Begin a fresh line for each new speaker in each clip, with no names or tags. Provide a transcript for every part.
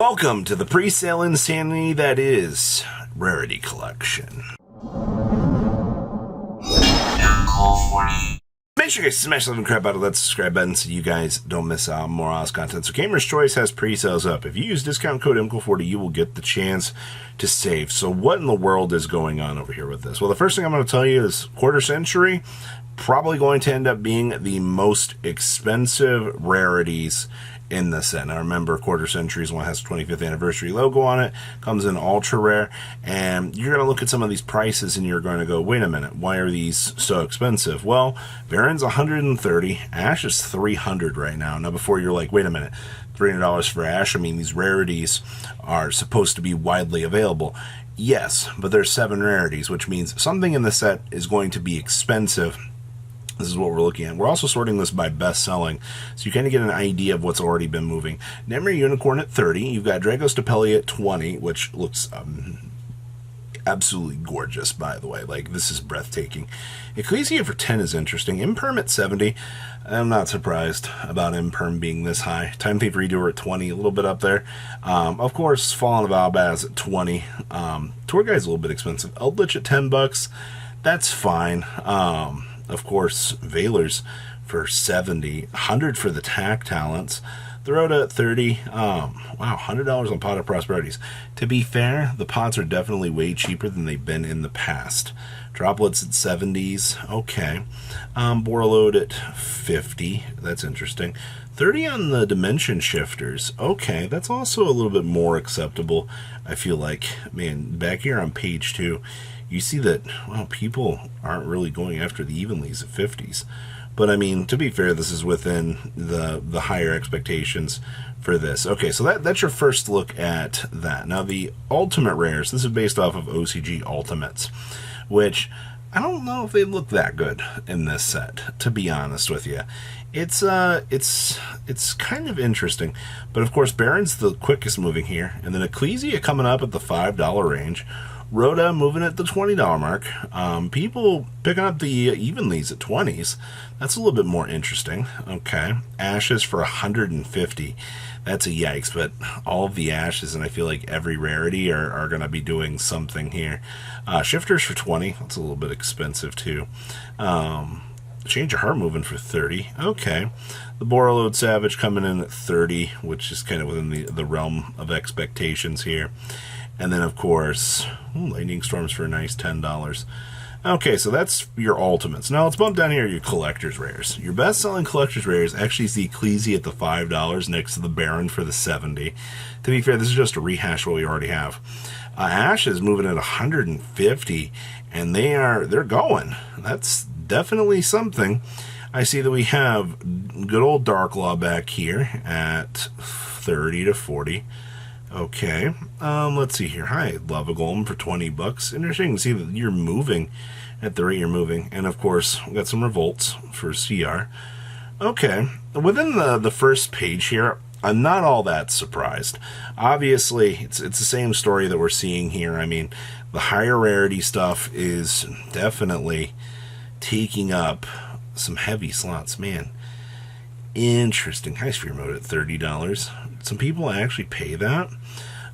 Welcome to the pre-sale insanity that is Rarity Collection. Make sure you guys smash the little crap out of that subscribe button so you guys don't miss out on more awesome content. So Gamer's Choice has pre-sales up. If you use discount code MCO40, you will get the chance to save. So what in the world is going on over here with this? Well, the first thing I'm going to tell you is quarter century probably going to end up being the most expensive rarities in the set. Now remember, quarter centuries one has a 25th anniversary logo on it, comes in ultra rare, and you're going to look at some of these prices and you're going to go, wait a minute, why are these so expensive? Well, Baron's 130, Ash is 300 right now. Now before you're like, wait a minute, $300 for Ash? I mean, these rarities are supposed to be widely available. Yes, but there's 7 rarities, which means something in the set is going to be expensive. This is what we're looking at. We're also sorting this by best-selling, so you kind of get an idea of what's already been moving. Nightmare Unicorn at 30. You've got Dragos Stapeli at 20, which looks absolutely gorgeous, by the way. Like, this is breathtaking. Ecclesia for 10 is interesting. Imperm at 70. I'm not surprised about Imperm being this high. Time Thief Redoer at 20, a little bit up there. Of course, Fallen of Albaz at 20. Tour Guide's a little bit expensive. Eldritch at $10. That's fine. Of course, Veilers for 70, 100 for the Tack Talents, the Rhoda at 30. Wow, $100 on Pot of Prosperities. To be fair, the pots are definitely way cheaper than they've been in the past. Droplets at 70s, okay. Borload at 50, that's interesting. 30 on the Dimension Shifters, okay, that's also a little bit more acceptable, I feel like. Man, back here on page 2, you see that, well, people aren't really going after the Evenlies at 50s. But, I mean, to be fair, this is within the higher expectations for this. Okay, so that's your first look at that. Now, the Ultimate Rares, this is based off of OCG Ultimates, which I don't know if they look that good in this set, to be honest with you. It's kind of interesting. But, of course, Baron's the quickest moving here. And then Ecclesia coming up at the $5 range. Rhoda moving at the $20 mark. People picking up the Evenlies at 20s. That's a little bit more interesting. Okay. Ashes for 150. That's a yikes, but all of the Ashes, and I feel like every rarity are going to be doing something here. Shifters for 20. That's a little bit expensive too. Change of Heart moving for 30. Okay. The Borreload Savage coming in at 30, which is kind of within the realm of expectations here. And then, of course, Lightning Storms for a nice $10. Okay, so that's your ultimates. Now, let's bump down here your collector's rares. Your best-selling collector's rares actually is the Ecclesia at the $5 next to the Baron for the 70. To be fair, this is just a rehash of what we already have. Ash is moving at 150, and they're going. That's definitely something. I see that we have good old Dark Law back here at 30 to 40. Okay, let's see here. Hi, Lava Golem for $20. Interesting to see that you're moving at the rate you're moving. And, of course, we got some Revolts for CR. Okay, within the first page here, I'm not all that surprised. Obviously, it's the same story that we're seeing here. I mean, the higher rarity stuff is definitely taking up some heavy slots. Man, interesting. High Sphere Mode at $30. Some people actually pay that.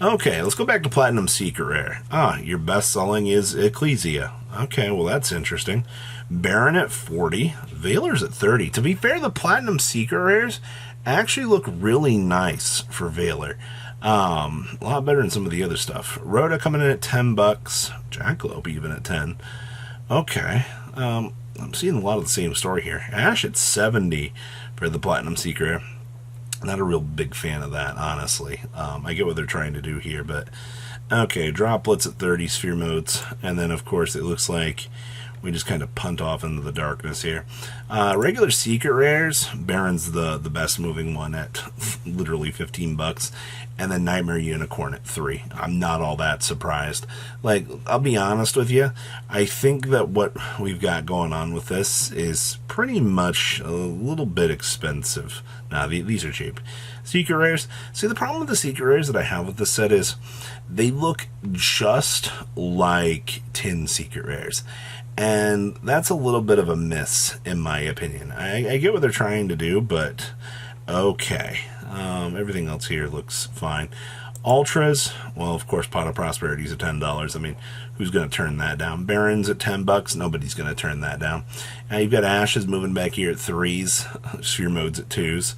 Okay, let's go back to Platinum Secret Rare. Your best selling is Ecclesia. Okay, well that's interesting. Baron at 40. Veilers at 30. To be fair, the Platinum Secret Rares actually look really nice for Veiler. A lot better than some of the other stuff. Rhoda coming in at $10. Jackalope even at 10. Okay. I'm seeing a lot of the same story here. Ash at 70 for the Platinum Secret Rare. Not a real big fan of that, honestly. I get what they're trying to do here, but okay, Droplets at 30, Sphere Modes, and then, of course, it looks like we just kind of punt off into the darkness here. Regular Secret Rares, Baron's the best moving one at literally $15, and then Nightmare Unicorn at 3. I'm not all that surprised. Like, I'll be honest with you, I think that what we've got going on with this is pretty much a little bit expensive. Now, these are cheap. Secret Rares. See, the problem with the Secret Rares that I have with this set is they look just like tin Secret Rares. And that's a little bit of a miss, in my opinion. I get what they're trying to do, but okay. Everything else here looks fine. Ultras, well, of course, Pot of Prosperity is at $10. I mean, who's going to turn that down? Barons at $10. Nobody's going to turn that down. Now you've got Ashes moving back here at 3s. Sphere Modes at 2s.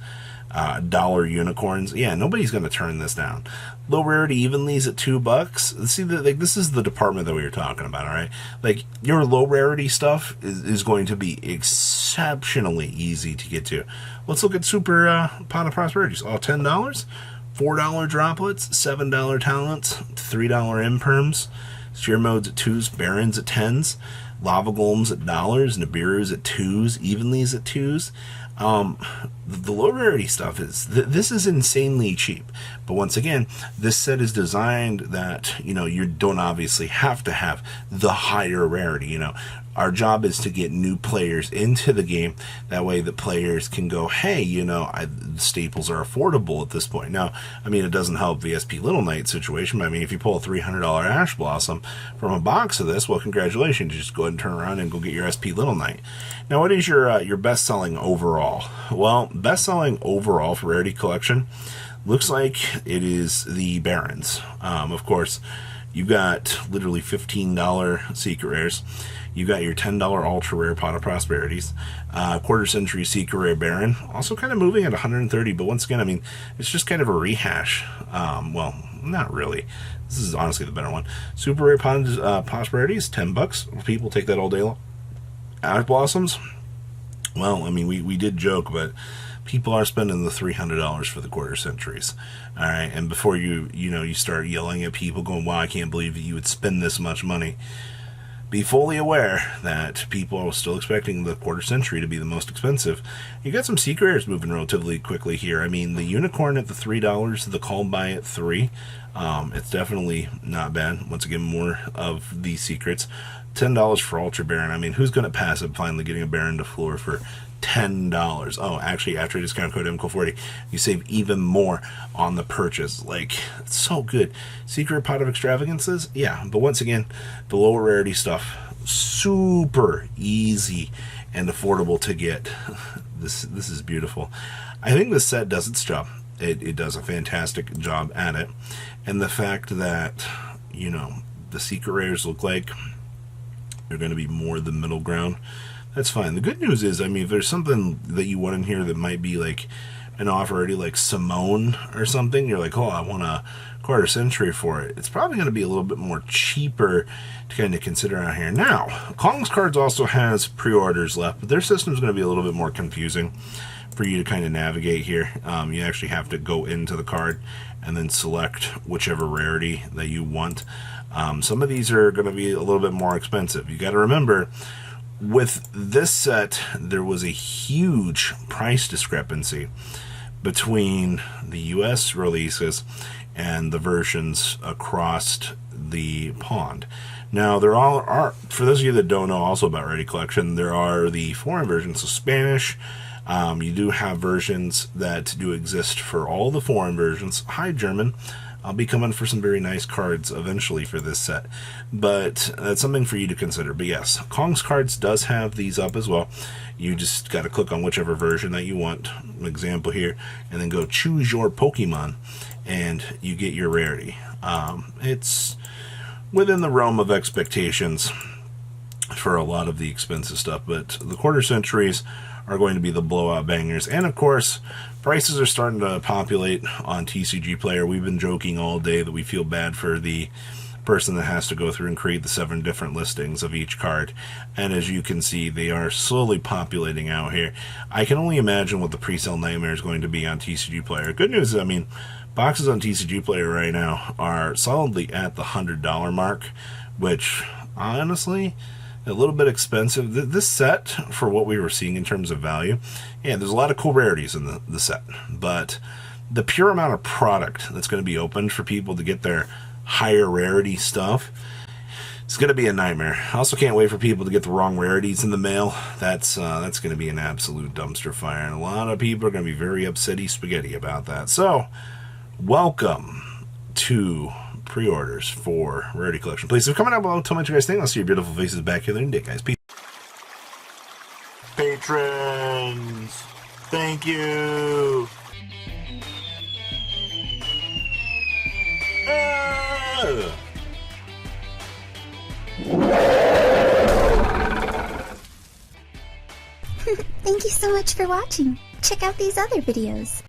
Dollar Unicorns. Yeah, nobody's going to turn this down. Low Rarity Evenlies at $2. See, like, this is the department that we were talking about, all right? Like, your low rarity stuff is going to be exceptionally easy to get to. Let's look at Super Pot of Prosperities. All $10. $4 droplets, $7 talents, $3 imperms, sphere modes at 2s, barons at 10s, lava golems at dollars, Nibiru's at 2s, evenlies at 2s. The low rarity stuff is this is insanely cheap, but once again, this set is designed that you don't obviously have to have the higher rarity. Our job is to get new players into the game. That way the players can go, hey, staples are affordable at this point. Now, I mean, it doesn't help the SP Little Knight situation, but I mean, if you pull a $300 Ash Blossom from a box of this, well, congratulations. You just go ahead and turn around and go get your SP Little Knight. Now, what is your best-selling overall? Well, best-selling overall for Rarity Collection looks like it is the Barons. Of course, you got literally $15 Secret Rares. You got your $10 Ultra Rare Pot of Prosperities. Quarter Century Secret Rare Baron. Also kind of moving at 130, but once again, I mean, it's just kind of a rehash. Well, not really. This is honestly the better one. Super Rare Pot of Prosperities, $10. People take that all day long. Ash Blossoms. Well, I mean, we did joke, but people are spending the $300 for the Quarter Centuries. All right, and before you start yelling at people going, wow, I can't believe that you would spend this much money, be fully aware that people are still expecting the Quarter Century to be the most expensive. You got some secret rares moving relatively quickly here. I mean, the Unicorn at the $3, the Call By at $3. It's definitely not bad. Once again, more of these secrets. $10 for Ultra Baron. I mean, who's going to pass up finally getting a Baron to floor for $10? Oh, actually, after discount code MCO40, you save even more on the purchase. Like, it's so good. Secret Pot of Extravagances? Yeah, but once again, the lower rarity stuff, super easy and affordable to get. This is beautiful. I think this set does its job. It does a fantastic job at it. And the fact that, the secret rares look like they're going to be more the middle ground, that's fine. The good news is, I mean, if there's something that you want in here that might be like an offer already, like Simone or something, you're like, oh, I want a Quarter Century for it. It's probably going to be a little bit more cheaper to kind of consider out here. Now, Kong's Cards also has pre-orders left, but their system is going to be a little bit more confusing for you to kind of navigate here. You actually have to go into the card and then select whichever rarity that you want. Some of these are going to be a little bit more expensive. You got to remember, with this set, there was a huge price discrepancy between the US releases and the versions across the pond. Now, there are, for those of you that don't know also about Rarity Collection, there are the foreign versions, so Spanish. You do have versions that do exist for all the foreign versions. Hi, German. I'll be coming for some very nice cards eventually for this set, but that's something for you to consider. But yes, Kong's Cards does have these up as well. You just got to click on whichever version that you want, an example here, and then go choose your Pokemon, and you get your rarity. It's within the realm of expectations for a lot of the expensive stuff, but the Quarter Centuries are going to be the blowout bangers. And of course, prices are starting to populate on TCG Player. We've been joking all day that we feel bad for the person that has to go through and create the 7 different listings of each card. And as you can see, they are slowly populating out here. I can only imagine what the pre-sale nightmare is going to be on TCG Player. Good news is, I mean, boxes on TCG Player right now are solidly at the $100 mark, which honestly, a little bit expensive. This set, for what we were seeing in terms of value, yeah, there's a lot of cool rarities in the set, but the pure amount of product that's going to be opened for people to get their higher rarity stuff, it's going to be a nightmare. I also can't wait for people to get the wrong rarities in the mail. That's going to be an absolute dumpster fire, and a lot of people are going to be very upsetty spaghetti about that. So, welcome to pre-orders for Rarity Collection. Please, if coming out below, tell me what you guys think. I'll see your beautiful faces back here in the day, guys. Peace. Patrons, thank you.
Thank you so much for watching. Check out these other videos.